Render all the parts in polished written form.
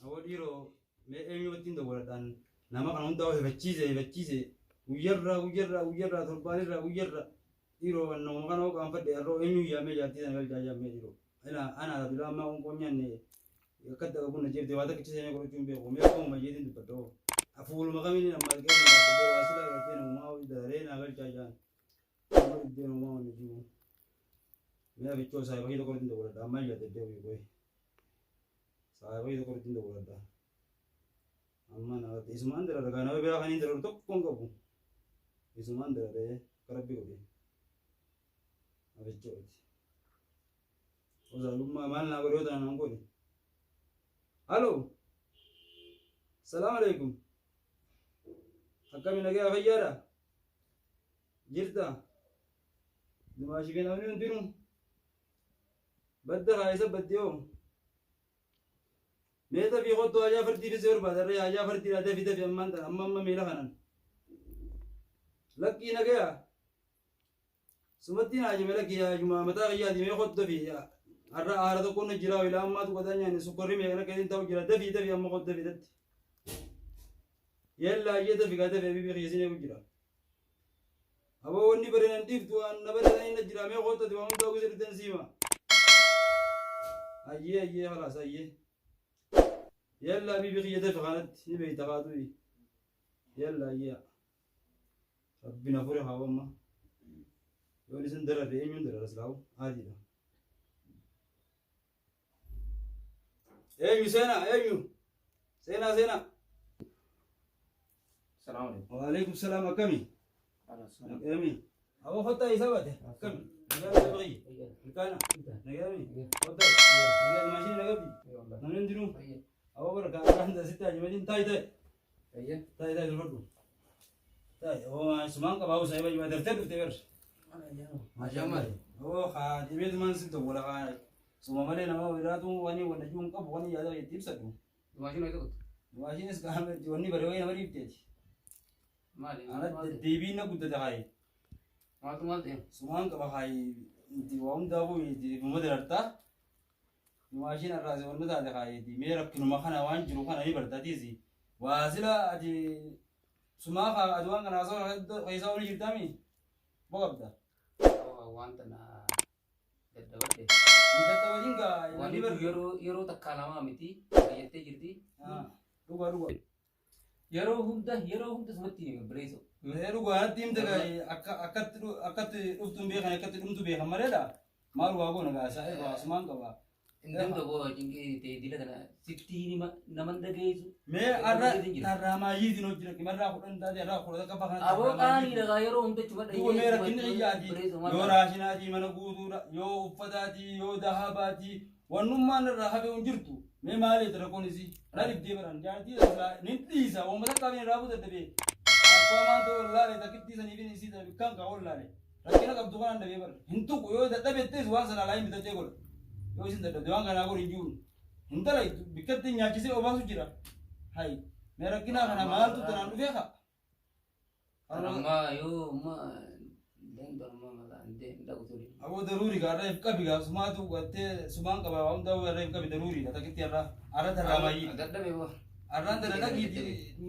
Awaliro me enyotin da waladan nama kan unda hefachize uyarra torbanirra uyarra iro no kan o kan fadde arro enyu ya me jati dan gal jaja me iro ana bila ma on konyanne yakadda ko na jirde wada kichise ne ko tumbe ko me ko ma jedin dubado aful magamini na malge na de wasila ga teno ma o dare na gal jaja ko de no ma on ju me bicho sai ba ko tin da wala ma ya de de ko sai ba ko tin da wala amma na ismandra daga na be kan indra to kongo bu ismandra de karabbi ko de abicho oza lumma mal na gore da nan ko ni halo assalamu alaikum hakami nage afayara jirta dimashi ke nawni untiru badda khaisa baddiyo meta fi qotto aja farti fi sir badar ya aja farti da fi da fi amma mela kanan lakki nage sumatti na aja mela ki ya juma mata ya di me qotto fi ya arra to kono jira ila amma to gadanya ni sukari me na kedin taw jira da fi amma qotto fi dat yalla yeda fi gada fi bi khizine bu jira abo wonni bare nan tiftu an nabara na jira me qotto di wamta ko zir tensima ayye khalas ayye يلا بيبي غيدا في غلط يبي تقاضي يلا يا ربنا فرح وما يقول سندرة رين يندرة رسلاو عادي ده ايو سينا السلام عليكم. وعليكم السلام أكمي أكمي أبو خطة يسوته أكمي نجار بغي نكانا نجاري خطة نجار ماشين نجابي نندرو أبو بركة عند ستة جمادين تاي الفرد تاي هو سمان كباو سايبا جماد ترتب ما جمال هو خا جميل من ستة ولا خا سما مالي نما وراتو واني ولا جون كب واني يادا يتيب سدو ماشين إسكام جواني بروي نمري بتيجي أنا ديبينا كنت تهاي ما تمالتي سمان كباهاي دي وام دابو دي بمدرتا ماشين الراس والمدى تهاي دي ميرك كنو مخنا وان جرو خنا يبرتا تيزي وازلا دي سماخا أدوان كنا صار قيساوني جرتامي بقبدا وانتنا إذا تبغين كا وانيبر يرو تكالما متي يتي جرتي ruga يرو هم تسمتي بريزو ruga hatim daga akat uftum be kana akat umtu be hamareda maru ago naga sai ba asman ka ba indem do bo jingi te diladana 60 ni namanda geisu me arra tarama yidi no jira kimarra ko dan da ra ko da ka abo kani daga yero hum te chuma dai yo mera kinni yadi yo rashinaati mana gudura yo uffadaati yo dahabati wannumma narra habe unjirtu me male tara konisi ralib debaran jaati asla nintisa o mata kami rabu da be ko man to lale takitti sani bin isi da kan ka wallale rakina ka dukan da bebar hintu ko yo da be tes wasala lai mi da tegol yo sin da dewan kana go rinjun hintala bikatti nyaaki se obasu jira hay me rakina kana mal tu tanan du feka arama yo ma den dorma mala ande da uturi abo daruri ga raif kabi ga sumatu gatte suman ka ba wanda wa raif kabi daruri da takitti arra arra tarama yi gadda be bo arran da lagi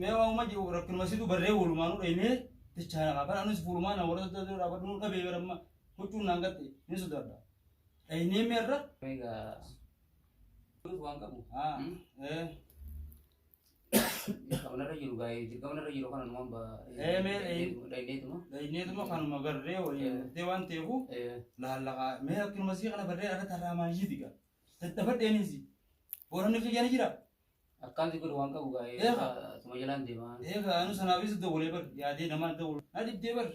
mewa maji rakun masidu barre wulmanu ene tichana ka bar anus fulmana wala da rabar nu kabe baramma hutu nangate ni sudarda ene merra mega wangka bu kamera jiru gai kamera jiru kan nomba me dai ne tuma kan magarre o dewan tebu la la me rakun masi kana barre arra tarama yi diga tabar deni si boran ni jani jira akan di ruang ka bugai semua jalan di mana anu sanabis do boleh ber ya di nama do adi deber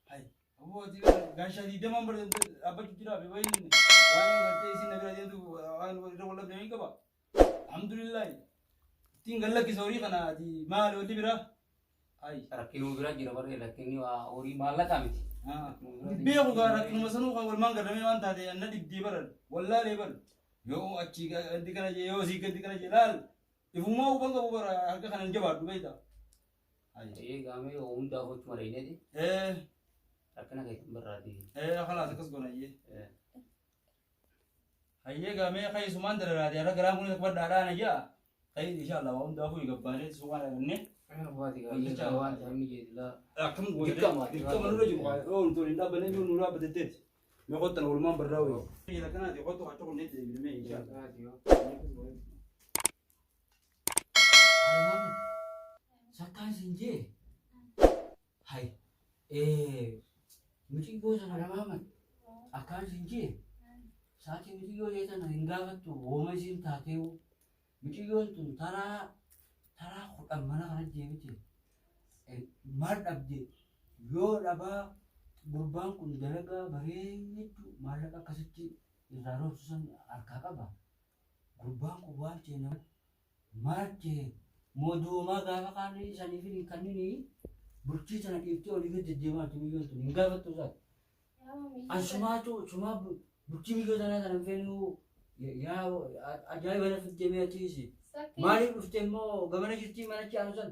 hai Abo ati gansha di demam ber apa kira be wain wain garte isi nabira dia tu wain wala be ka ba alhamdulillah tinggal lagi sorry kana di mal wali bira ai Rakkinu bira jira barre lakinni waa horii maallaqa miti. be ko gara kinu masanu ka wal manga dame wan ta de anna di bar walla le bar yo achi ga dikana je yo si ga dikana je lal ifuma ubanga ubara harga kana jaba du baita ai Ye game hunda hoch marine di. Rakkina kay barradi. خلاص كسبنا هي هي قامي خي سمان درا دي انا غرام كل كبر دارا نجا خي ان شاء الله وهم دافو يغباني سوان ني Wadi ga ye kawan kami je la. كم دكم رجل او انتو ندا بني نورا بدتت ما قلت انا والمان براوي اذا كانت يحطوا حطوا نت بالمية ان شاء الله Alamak. Sakan sinje. Hai. Mesti go sana alamak. Akan sinje. Sakin mesti go je sana hingga tu oma sin tateu. Mesti go tu tara khudam mana kana je mesti. Mad abje. Yo daba gurbang kun dalaga bare itu malaka kasicci iraro susan arkaka ba. Gurbang ku wace na marche moduma gaga kani sani fini kanini burchi sana ifti olive jejema tumi yontu ninga batu sa asma tu cuma burchi mi gana sana fenu ya ajai bana fitte me atisi mari ufte mo gamana kitti mana ci anusan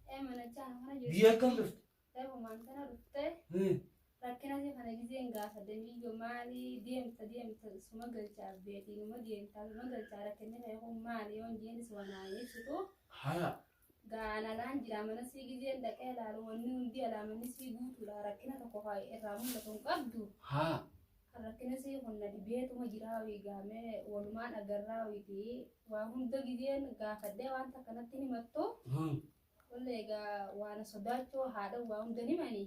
mana chan mana jadi dia kan ufte saya mantan rufte rakkina sih kana gizen ga sadani yo mali diem semua galcha beti no diem no galcha rakkina hay hom mali on jeni suwana yesitu hala gana lan jira mana si gizen da kala ro wonni dia la mana si gutu la rakkina ko hay eramu la ton qabdu ha rakkina si honna di betu ma jirawi game woluman agarrawi ti wa hunda gizen ga fadde wanta kanatini matto wala ga wana sodacho hada wa hunda ni mani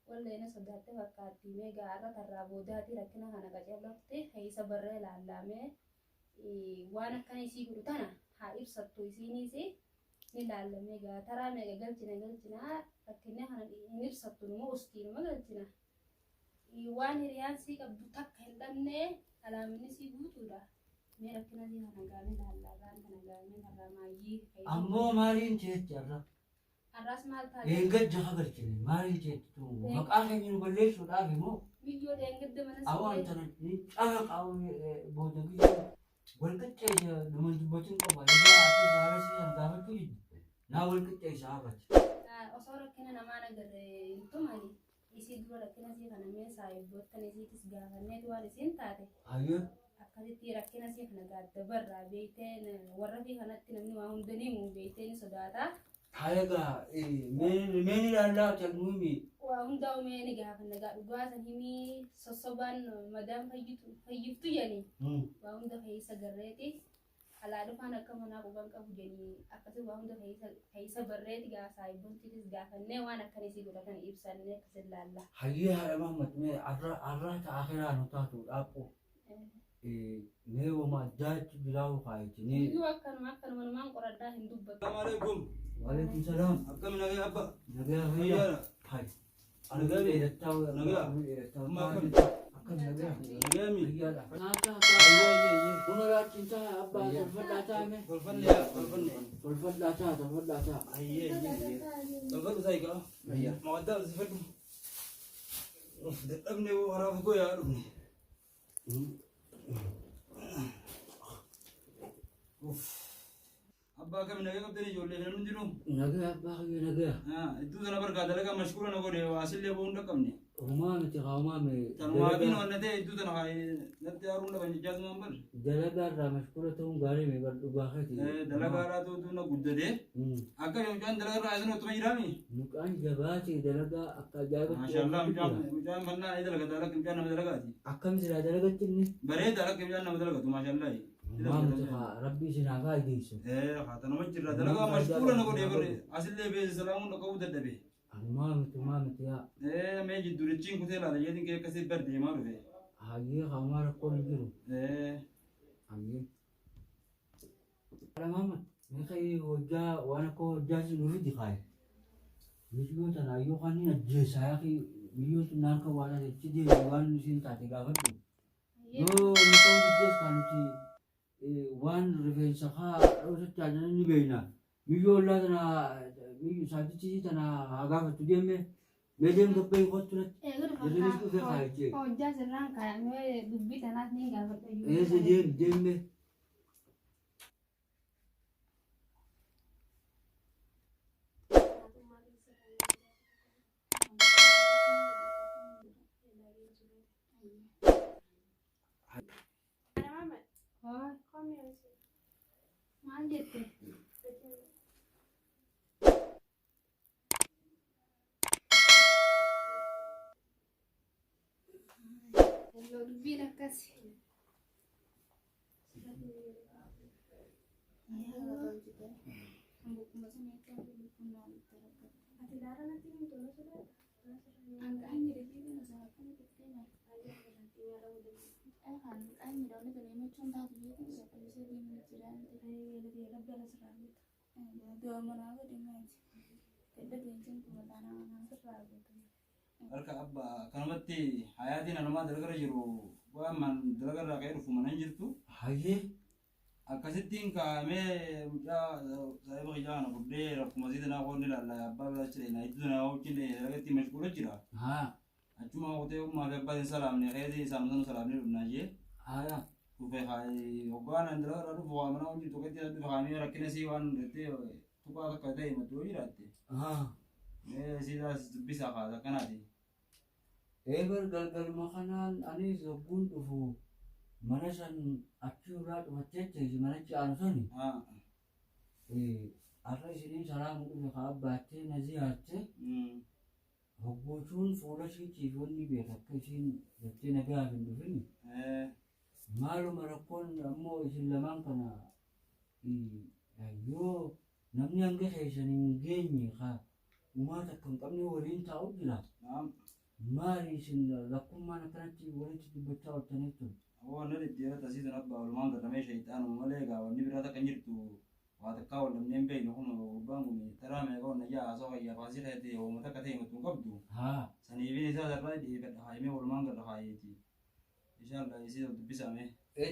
wala ina sodaate fakkaatti mee gaara tarraa boodaati rakkina kana qacablafte haysa barree laallame waan akkana isii godhu tana haa ibsattu isiiniisi ni laallamee gaa taraa meeqa galchina rakkinne kana hin ibsattu numa ustiinuma galchina waan hiriyaan sii qabdu takka hin dhabne alaaminni sii guutuudha mee rakkina sii kana gaame laallaan kana gaame tarraa maayyii ammoo maaliin jeetti arra arras maal taate enga jaha galchine maaliin jeetti tu maqaa keenya nu balleessuudhaaf immoo biyyoo deengadde mana awaan tana ni cala qaawame booda biyya walqixxeessa nama dubbatiin qaba egaa ati saara si sana gaafachuu jiddu naa walqixxeessa hafate osoo rakkina namaa nagarre hin tumani isii dura rakkina sii kana meesaa eebboottan isiitis gaafanneeti waan isiin taate ayyo akkasitti rakkina sii kana gaadda barraa beeyteen warra fi kanatti namni waa hundanii muu beeyteen sodaata hayagaa meeni laallaa jalmuumi waa hundaa umeeni gaafanna gaa dhugaasan himii sossobaan madaan fayyiftu jeni waa hunda fayyisa garreeti alaa dhufaan akka manaa quban qabu jeni akkasii waa hunda fayyisa barreeti gaa saayibontiitis gaafannee waan akkanisii godhatan ibsannee akkasin laalla hayyee haadha maammat mee arraa ta akhiraa nu taatu dhaaphu mee wama addaatti bilaawu kaayiti ni iyyuu akkanuma namaan qoradhaa hin dubbatu السلام عليكم waalaikum salaam أكم نبي أبا nagaa fayyaa هيا hay Nagaa mi? Nagaa. akkam nagaa نجامي fayyaadha هيا buna laachiintaa abbaa tolfadhaa taa'ame والفن يا والفن tolfadhaa taa هيا والفن سايكا هيا ما قد سفر ابني وراء يا ابني أبا كم نجا قبضني جولي فينا ندينو nagaa abbaa kiyya nagaa إنتو زنا بركة دلقا مشكورة نقولي واسل لي بون دكمني humaa miti haumaa mee تنوابين ونتي إنتو زنا هاي نتيارون دبني جاز مامبر dalagaa irraa mashkuula ta'uun gaarii mee bar dhugaa keeti دلقا راتو دونا قدده أكا يوم جان دلقا رأيزن وتما يرامي muqaan jabaatee dalagaa akka ajaa'ibatti ما شاء الله مجان فنان إذا لقى دلقا مجان نما دلقاتي akkam silaa dalagatti inni بريه دلقا مجان نما دلقاتو ما شاء الله humaa miti rabbii isinaa faayideessu خاطر مجرى دلقا مشكورة نقولي بري أصل لي بيز سلامون نقود الدبي humaa miti yaa ما يجي دورتشين كتير على يدين كي كسي بردي ما رفي hayyee haumaa rakkoo hin jiru hayyee Muhammad meeqaa hojjaa waan akka hojjaa si nuuf itti kaaye. Miidhagoo tana yoo kan inni ajjeesaa yaafi Biyyoon tun harka waan asitti deemu waan isiin taate gaafadhu. Yoo nu ta'uu diddees kan nuti waan rifeensa haa dhawwatatti ajajan ni beekna. Biyyoo ollaa tana saatichi tana haa gaafattu deemme meedeen gabbee kottu natti. Jireenis dhufee kaayachee. Hojjaa sirraan kaayamee dubbii tanaas ni gaafadha. Eessa deemme. Maal jette? Hello, dubbiin akkasi. Harka abbaa kanumatti hayaatiin namaa dalagarra jiru waan man dalagarraa ka'ee dhufu mana hin jirtu. Hayyee. Akkasittiin kaa'amee mucaa saahiba kiyyaa kana fudhee rakkuma sii tanaa qoonni ilaalla abbaa biraatti ta'e naayitti tanaa wajjin dalagatti mashquula jira. Achuma kutee uumaa fi abbaatiin salaamne qe'ee isaanii salaamne dhufnaa jee. Dhufe hoggaan dalagarraa dhufu waa mana wajjin tokkotti dhufe kaa'amee rakkina sii waan gattee tuqaa takka ta'e madduu jiraatte. Sidaas dubbisaa kaasa kanaati. Eegar galgaluma kanaan anis hogguun dhufu mana san achi irraa dhufattee mana aanu sani. Har'a isiniin salaamu dhufe kaa abbaattee na ziyaatte. Hogguutuun fuula ishiitiif wanni beeka akka isiin jettee na gaaf hin dhufini. Maaluma rakkoon ammoo isin lamaan kana yoo namni hanga keessan hin geenye kaa umaata akka hin qabne waliin taa'u jira. Maali isin rakkummaan akkanatti walitti dubbachaa ooltaniitu? Wanni dhidhiirata asii tan abbaa walumaan gadamee shayitaanuma malee egaa wanni biraa takka hin jirtu waa takkaa wal dhabnee hin beeknu kun gubbaan kun taraa meeqa wanna ijaa haasawaa hayyaa faasii ta'e hooma takka ta'e himatu hin qabdu. Saniifin isaa darraa dhiyeeffadha haayimee walumaan gadha haayeeti. Ishaan isii dubbisame.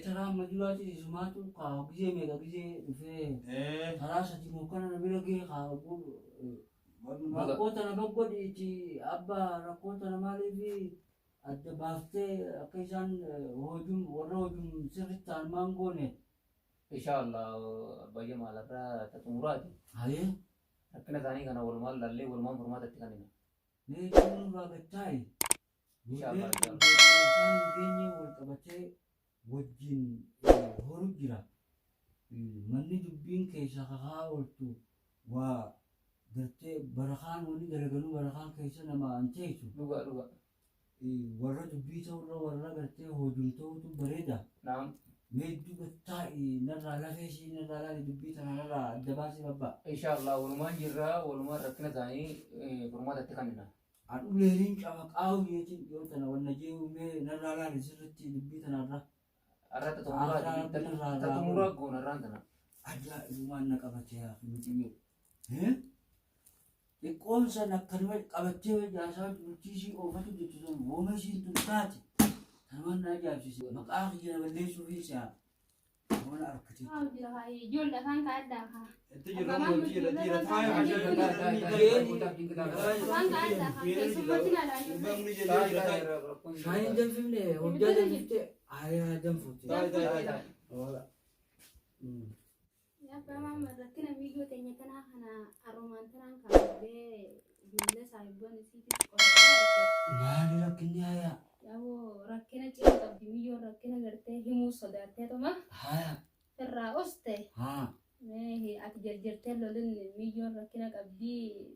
Taraa majulaati sumaatu kaa gizee meeqa gizee dhufee taraa sati mukkana na bira gee kaa rakkoota nama godhiiti abbaa rakkoota namaaliif adda baaftee akka isaan warra hojum sirriitti ta'an maangoone. Inshaallah bayya maalarraa xumuraati. Hayyee. Rakkina isaanii kana walumaan lallee walumaan furmaatatti kannina. Mee xumurraa gattaayi. Inshaallah. Isaan geenye wal qabatee wajjin horu jira. Manni dubbiin keessa kakaa ooltu waa gartee barakaan wani garagaluu barakaan keessa nama an teessu. Dhuga. Warra dubbii ta'urra warra gartee hojum ta'utu bareeda. Naam. Mee duba taa'i narraa lafee ishii narraa laali dubbii tana narraa adda baasee babbaa. Inshaallah walumaan jirraa walumaan rakkina isaanii furmaatatti kannina. An uleeriin qaba qaawuu jeetiin yoo tana wanna jeewu mee narraa laali sirriitti dubbii tanarra. Arrata xumuraa goonarraan tana. Ajaa'ibumaan na qabatee haa fi mitiyyoo. Xiqqoon san akkanuma qabattee jaasaa bulchiisii oofatu jettu sun wooma isiin tun taate kanumaan na ajaa'ibsiise maqaa kiyya balleessuu fi isaa waan arkatee. Ijoollee afaan kaaddaa kaa. Itti jirru dhiira taa'ee Afaan kaaddaa kaa keessummaatti na laayuu. Shaayiin danfifne hojjaa danfiftee aayaa danfuutte. Abbaa rakkina biyyoo teenya tanaa kana haroomaan tanaan kaafamee ijoollee saayiboon isiitti qoratee maali rakkinni aayaa? Yaaboo rakkina cimaa qabdi biyyoon rakkina gartee himuu sodaatteetuma irraa oste ati jarjartee lolin biyyoon rakkina qabdi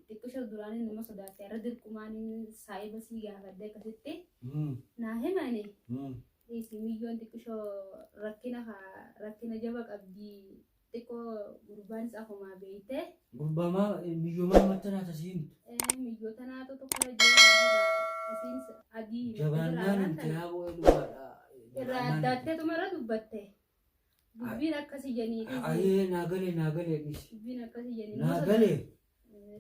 xiqqisho duraanin nama sodaatte irra dirqumaan saayiba sii gaafadde akkasitti naa himani biyyoon xiqqisho rakkina jaba qabdi. Teko gurbaan isaa homaa beeyte. Gurbaamaa miyyoomaa mattanaa tasiin. Miyyootanaa tokko jira isiin adii. Jabaannaan itti haaboo dhugaadha. Irraa addaatteetuma irra dubbatte. Dubbiin akkasii janii. Ayee naagalee dhis. Dubbiin akkasii janii. Naagalee.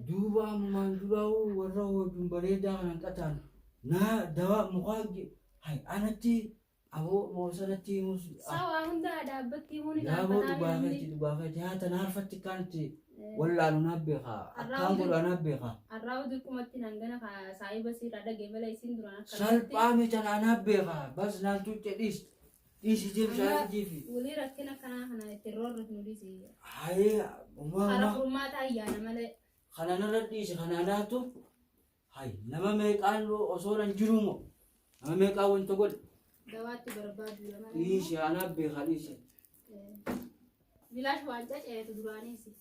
Duuba ammaan duraa'uu warra hojuun bareedaa kanan qataan na dawa mukaagi hay anatti abo mosanatti mus Sawa hunda dhaabbatti huni daabo dubaafati haata naarfatti kanti wallaanu nabbeeqa akkaan godha nabbeeqa arraawu dirqumatti nangana saayiba sirraa dhageebala isin duraan akka salphaami tanaa nabbeeqa bas naan tucce dhiisi jibsaa jifi walii rakkina kana itti roorri nu dhisi hay hara furmaata ayyaana malee kana narra dhiisi kana anaatu hay nama meeqaan osoo nan jirumo nama meeqaa wanta godhe dawaatti barbaadu lama dhiisi anabbeeqa dhiisi bilaash waan caceetu duraaniisi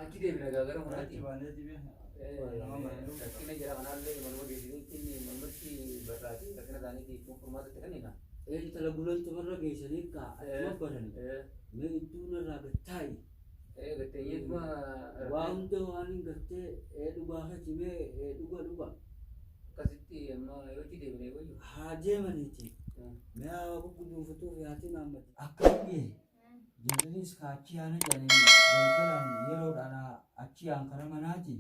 Achi deemna gaagara muraati. Baanee dibee nama baanee Rakkina jira kanaallee manuma geessiniitti manumatti barraati rakkina isaaniitiif furmaata itti kennina. intala bulanta marra geessanii ka atuma barani mee iddoo narraa gattaa'i Gatteenyeetuma waa hunda waan hin gartee dhugaa hajimee dhuga akkasitti amma yoo itti deemnee wayyu. haa deemaniiti mee haa gugguduunfatuuf yaatiin hammati akka dhiyee jiraniis ka achi yaana jedhanii galgalaan yeroodhaan achi yaan kara manaati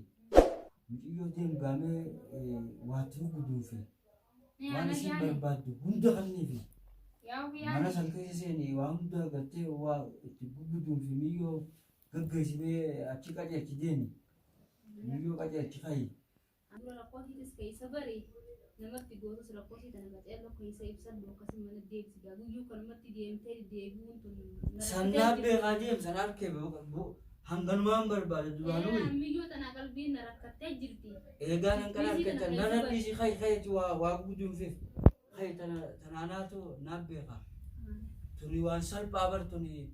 muciyyoo deemgaamee waatti gugguduunfe waan isin barbaaddu hunda kanniifi mana san keessa seenii waa hunda gartee waa itti gugguduunfe miyyoo gaggeessinee achi qajeelchi deemi miyyoo qajeelchi kayi Dura rakkoosiitis keessa bari namatti gootus rakkoosii tana qaceelloo keessa ibsadhu akkasuma mana deebisigaa guyyuu kanumatti deemtee deebi'uun tun sannaa beekaa deemsan harkee hanganumaan barbaada duraanuu miyyoo tana qalbiin na rakkattee jirti eegaan hanqan argatan nana dhiisi kayti waa gugguduunfe kayi tanaanaatu naaf beekaa tuni waan salphaa bar tuni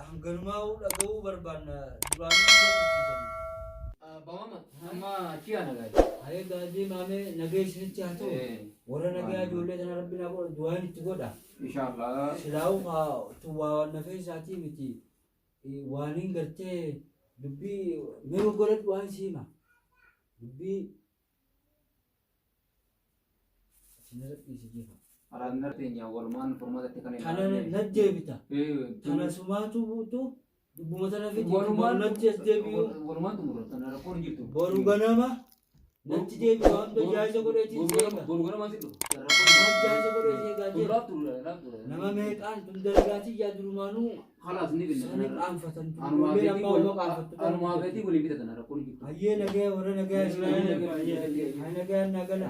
hanganumaa dhaga'uu barbaanna duraanuu Bamama amma achi yaa nagaa. Aye gaadii maamee nagee isinitti haa ta'u warra nagaa ijoollee tana rabbi naa godha du'aan itti godha Inshallah. silaa'u haa tuwaa nafee isaatii miti waan hin gartee dubbii mee godhadhu waan siima dubbii sinirra dhiisi jifa Araadnar teenya walumaan furmaata itti kennina. kana naddeebita kana sumaatu buutu dubbuma tana fiti Walumaan natti as deebi'u walumaan xumura kana rakkoon jirtu. boru ganama natti deebi'u hanga jaayisa godheetiin seega Boru ganama sidhu. jaayisa godhee seegaa jee Laaftu. nama meeqaan tun dalagaatii yaa durumaanuu Khalaas ni binna. sani qaanfatan Anumaa feetii waliin bitatan rakkoon jirtu. hayyee nagaya warra nagaya islaamii nagaya nagala